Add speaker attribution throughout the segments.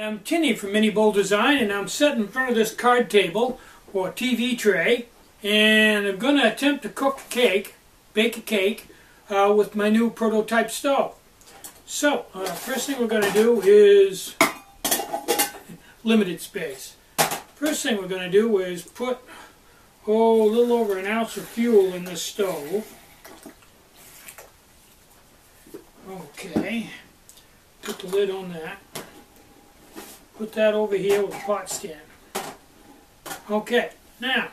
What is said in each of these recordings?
Speaker 1: I'm Tinny from Mini Bowl Design, and I'm sitting in front of this card table or TV tray, and I'm going to attempt to cook a cake, bake a cake, with my new prototype stove. So, first thing we're going to do is limited space. First thing we're going to do is put a little over an ounce of fuel in this stove. Okay, put the lid on that. Put that over here with a pot stand. Okay, now,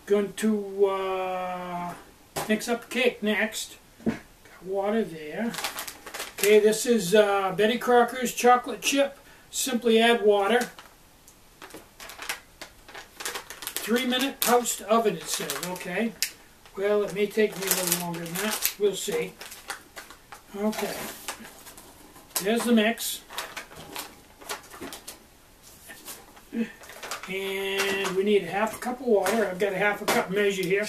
Speaker 1: going to mix up the cake next. Got water there. Okay, this is Betty Crocker's chocolate chip. Simply add water. 3-minute post oven, it says. Okay. Well, it may take me a little longer than that. We'll see. Okay. There's the mix. And we need a half a cup of water. I've got a half a cup measure here.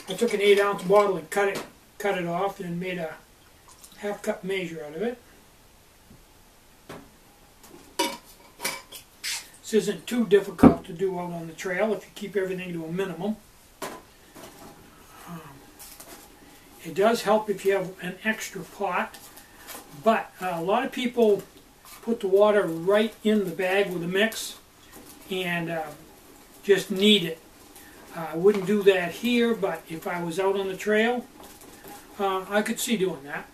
Speaker 1: I took an 8-ounce bottle and cut it off and made a half cup measure out of it. This isn't too difficult to do out on the trail if you keep everything to a minimum. It does help if you have an extra pot, but a lot of people put the water right in the bag with the mix and just knead it. I wouldn't do that here, but if I was out on the trail, I could see doing that.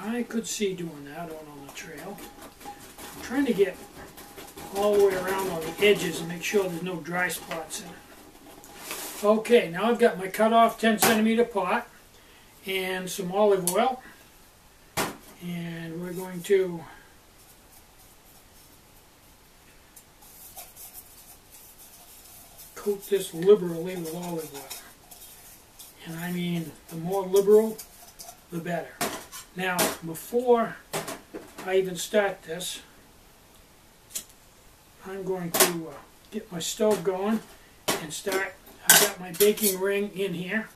Speaker 1: I could see doing that out on the trail. I'm trying to get all the way around on the edges and make sure there's no dry spots in it. Okay, now I've got my cut off 10-centimeter pot and some olive oil. And we're going to coat this liberally with olive oil. And I mean, the more liberal, the better. Now, before I even start this, I'm going to get my stove going and start. I've got my baking ring in here,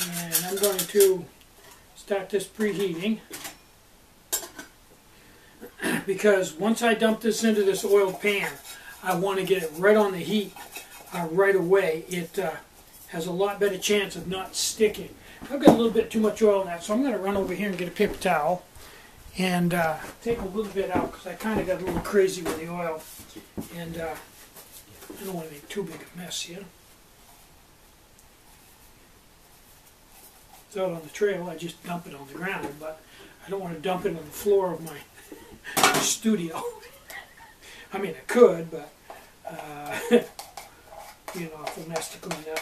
Speaker 1: and I'm going to start this preheating. Because once I dump this into this oiled pan, I want to get it right on the heat right away. It has a lot better chance of not sticking. I've got a little bit too much oil in that, so I'm going to run over here and get a paper towel and take a little bit out because I kind of got a little crazy with the oil, and I don't want to make too big a mess here. It's out on the trail, I just dump it on the ground, but I don't want to dump it on the floor of my studio. I mean, I could, but you know, if a mess to clean up.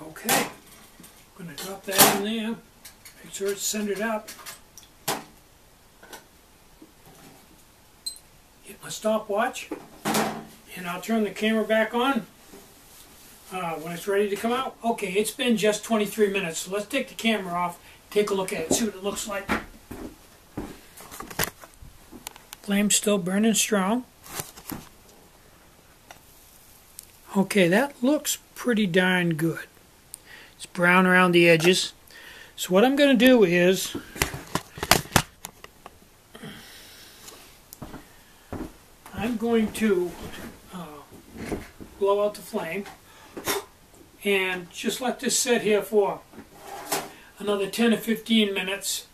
Speaker 1: Okay, I'm going to drop that in there. Make sure it's centered up. Get my stopwatch, and I'll turn the camera back on when it's ready to come out. Okay, it's been just 23 minutes, so let's take the camera off, take a look at it, see what it looks like. Flame's still burning strong. Okay, that looks pretty darn good. It's brown around the edges. So what I'm going to do is I'm going to blow out the flame and just let this sit here for another 10 or 15 minutes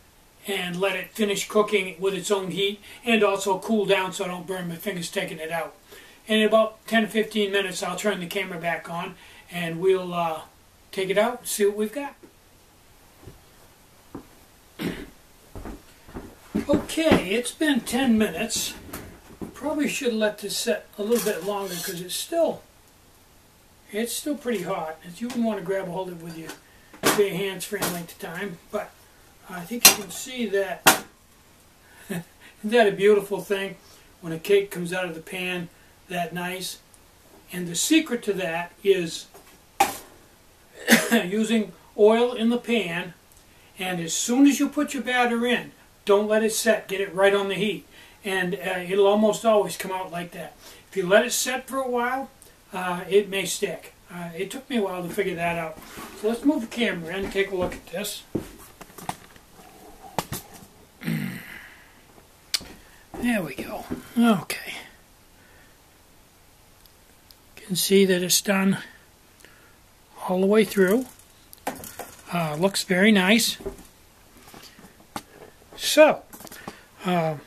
Speaker 1: and let it finish cooking with its own heat and also cool down so I don't burn my fingers taking it out. And in about 10 or 15 minutes I'll turn the camera back on and we'll take it out and see what we've got. Okay, it's been 10 minutes. Probably should let this set a little bit longer because it's still pretty hot. You wouldn't want to grab a hold of it with your bare hands for any length of time, but I think you can see that. Isn't that a beautiful thing when a cake comes out of the pan that nice? And the secret to that is using oil in the pan, and as soon as you put your batter in, don't let it set, get it right on the heat, and it'll almost always come out like that. If you let it set for a while, it may stick. It took me a while to figure that out. So let's move the camera in and take a look at this. There we go. Okay. You can see that it's done all the way through. Looks very nice. So, I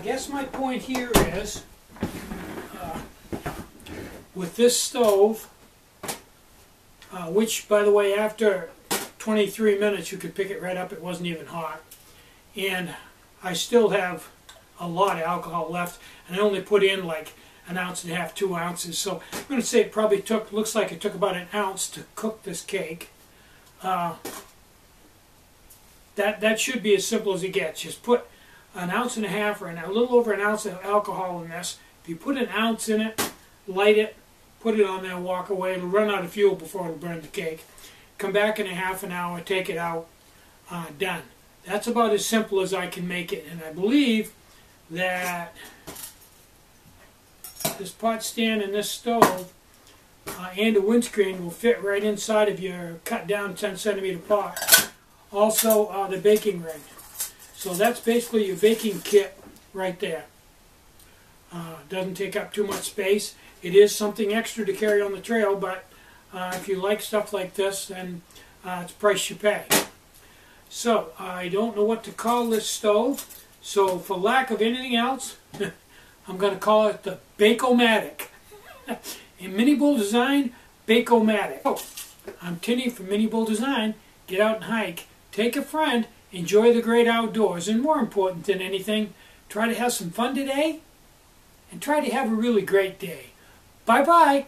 Speaker 1: guess my point here is, with this stove, which, by the way, after 23 minutes you could pick it right up, it wasn't even hot, and I still have a lot of alcohol left, and I only put in like 1.5 ounces, 2 ounces, so I'm going to say it probably took, looks like it took about 1 ounce to cook this cake. That should be as simple as it gets. Just put 1.5 ounces or a little over 1 ounce of alcohol in this. If you put 1 ounce in it, light it, put it on there and walk away. It'll run out of fuel before it'll burn the cake. Come back in a half an hour, take it out, done. That's about as simple as I can make it, and I believe that this pot stand and this stove and the windscreen will fit right inside of your cut down 10 centimeter pot. Also the baking ring. So that's basically your baking kit right there. Doesn't take up too much space. It is something extra to carry on the trail, but if you like stuff like this, then it's the price you pay. So I don't know what to call this stove, so for lack of anything else, I'm going to call it the Bake-o-Matic. In Mini Bull Design, Bake-o-Matic. Oh, I'm Tinny from Mini Bull Design. Get out and hike, take a friend, enjoy the great outdoors, and more important than anything, try to have some fun today, and try to have a really great day. Bye-bye.